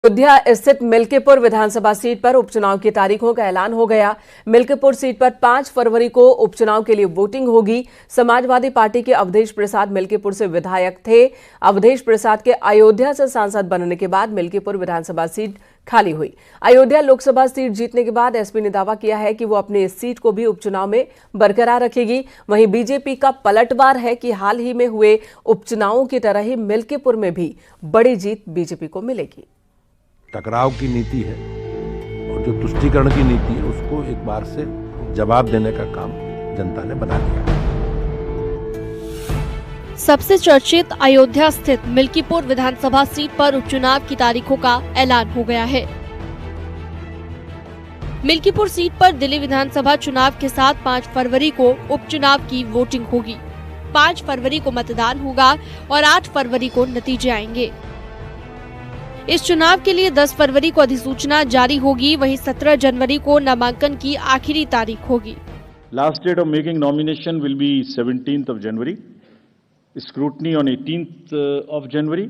अयोध्या स्थित मिल्कीपुर विधानसभा सीट पर उपचुनाव की तारीखों का ऐलान हो गया। मिल्कीपुर सीट पर 5 फरवरी को उपचुनाव के लिए वोटिंग होगी। समाजवादी पार्टी के अवधेश प्रसाद मिल्कीपुर से विधायक थे। अवधेश प्रसाद के अयोध्या से सांसद बनने के बाद मिल्कीपुर विधानसभा सीट खाली हुई। अयोध्या लोकसभा सीट जीतने के बाद एसपी ने दावा किया है कि वो अपनी इस सीट को भी उपचुनाव में बरकरार रखेगी। वहीं बीजेपी का पलटवार है कि हाल ही में हुए उपचुनावों की तरह ही मिल्कीपुर में भी बड़ी जीत बीजेपी को मिलेगी। टकराव की नीति है और जो तुष्टीकरण की नीति है उसको एक बार से जवाब देने का काम जनता ने बना लिया। सबसे चर्चित अयोध्या स्थित मिल्कीपुर विधानसभा सीट पर उपचुनाव की तारीखों का ऐलान हो गया है। मिल्कीपुर सीट पर दिल्ली विधानसभा चुनाव के साथ 5 फरवरी को उपचुनाव की वोटिंग होगी। 5 फरवरी को मतदान होगा और 8 फरवरी को नतीजे आएंगे। इस चुनाव के लिए 10 फरवरी को अधिसूचना जारी होगी। वहीं 17 जनवरी को नामांकन की आखिरी तारीख होगी। Last date of making nomination will be 17th of January. Scrutiny on 18th of January.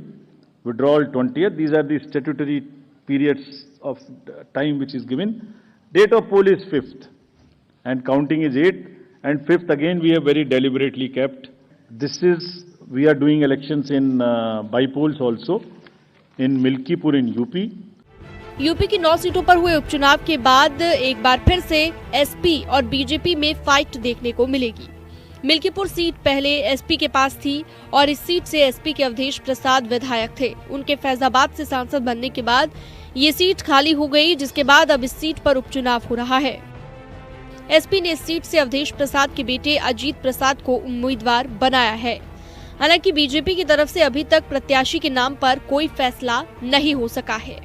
Withdrawal 20th. These are the statutory periods of time which is given. Date of poll is 5th and counting is 8th, and 5th again we have very deliberately kept. We are doing elections in by polls also. in Milkipur in UP की 9 सीटों पर हुए उपचुनाव के बाद एक बार फिर से एसपी और बीजेपी में फाइट देखने को मिलेगी। मिल्कीपुर सीट पहले एसपी के पास थी और इस सीट से एसपी के अवधेश प्रसाद विधायक थे। उनके फैजाबाद से सांसद बनने के बाद ये सीट खाली हो गई, जिसके बाद अब इस सीट पर उपचुनाव हो रहा है। एसपी ने इस सीट से अवधेश प्रसाद के बेटे अजीत प्रसाद को उम्मीदवार बनाया है। हालांकि बीजेपी की तरफ से अभी तक प्रत्याशी के नाम पर कोई फैसला नहीं हो सका है।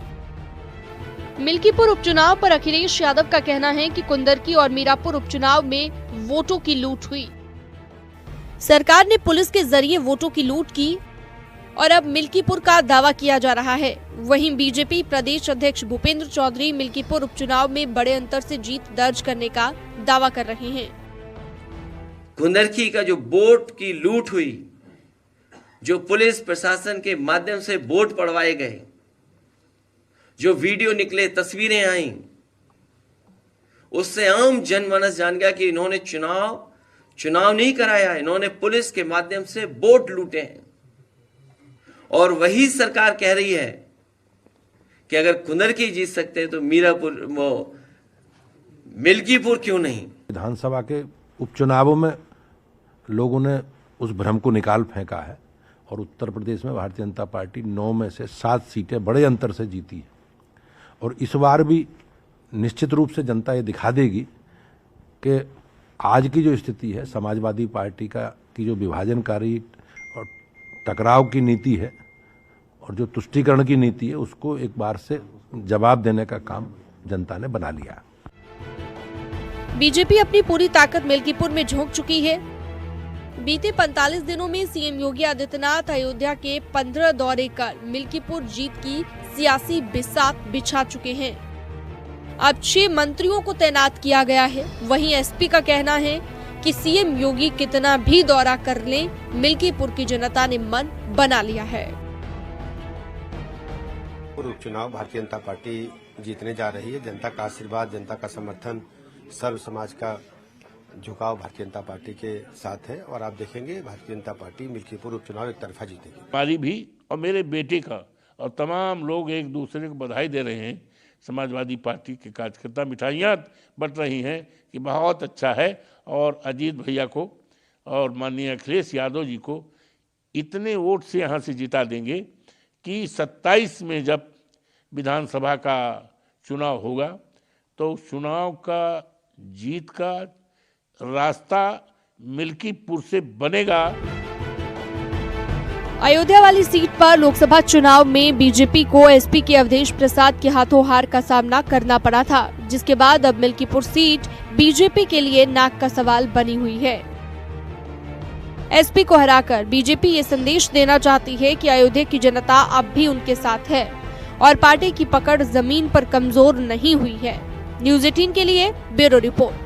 मिल्कीपुर उपचुनाव पर अखिलेश यादव का कहना है कि कुंदरकी और मीरापुर उपचुनाव में वोटों की लूट हुई। सरकार ने पुलिस के जरिए वोटों की लूट की और अब मिल्कीपुर का दावा किया जा रहा है। वहीं बीजेपी प्रदेश अध्यक्ष भूपेंद्र चौधरी मिल्कीपुर उपचुनाव में बड़े अंतर से जीत दर्ज करने का दावा कर रहे हैं। कुंदरकी का जो वोट की लूट हुई, जो पुलिस प्रशासन के माध्यम से वोट पड़वाए गए, जो वीडियो निकले, तस्वीरें आई, उससे आम जनमानस जान गया कि इन्होंने चुनाव नहीं कराया, इन्होंने पुलिस के माध्यम से वोट लूटे हैं। और वही सरकार कह रही है कि अगर कुंदरकी जीत सकते हैं तो मिल्कीपुर क्यों नहीं। विधानसभा के उपचुनावों में लोगों ने उस भ्रम को निकाल फेंका है और उत्तर प्रदेश में भारतीय जनता पार्टी 9 में से 7 सीटें बड़े अंतर से जीती है। और इस बार भी निश्चित रूप से जनता ये दिखा देगी कि आज की जो स्थिति है, समाजवादी पार्टी की जो विभाजनकारी और टकराव की नीति है और जो तुष्टीकरण की नीति है, उसको एक बार से जवाब देने का काम जनता ने बना लिया। बीजेपी अपनी पूरी ताकत मिल्कीपुर में झोंक चुकी है। बीते 45 दिनों में सीएम योगी आदित्यनाथ अयोध्या के 15 दौरे कर मिल्कीपुर जीत की सियासी बिसात बिछा चुके हैं। अब 6 मंत्रियों को तैनात किया गया है। वहीं एसपी का कहना है कि सीएम योगी कितना भी दौरा कर लें, मिल्कीपुर की जनता ने मन बना लिया है। उपचुनाव भारतीय जनता पार्टी जीतने जा रही है। जनता का आशीर्वाद, जनता का समर्थन, सर्व समाज का झुकाव भारतीय जनता पार्टी के साथ है और आप देखेंगे भारतीय जनता पार्टी मिल्कीपुर उपचुनाव एक तरफा जीतेगी। हमारी भी और मेरे बेटे का और तमाम लोग एक दूसरे को बधाई दे रहे हैं। समाजवादी पार्टी के कार्यकर्ता मिठाइयाँ बंट रही हैं कि बहुत अच्छा है, और अजीत भैया को और माननीय अखिलेश यादव जी को इतने वोट से यहाँ से जिता देंगे कि 27 में जब विधानसभा का चुनाव होगा तो उस चुनाव का जीत का रास्ता मिल्कीपुर से बनेगा। अयोध्या वाली सीट पर लोकसभा चुनाव में बीजेपी को एसपी के अवधेश प्रसाद के हाथों हार का सामना करना पड़ा था, जिसके बाद अब मिल्कीपुर सीट बीजेपी के लिए नाक का सवाल बनी हुई है। एसपी को हराकर बीजेपी ये संदेश देना चाहती है कि अयोध्या की जनता अब भी उनके साथ है और पार्टी की पकड़ जमीन पर कमजोर नहीं हुई है। न्यूज़ 18 के लिए ब्यूरो रिपोर्ट।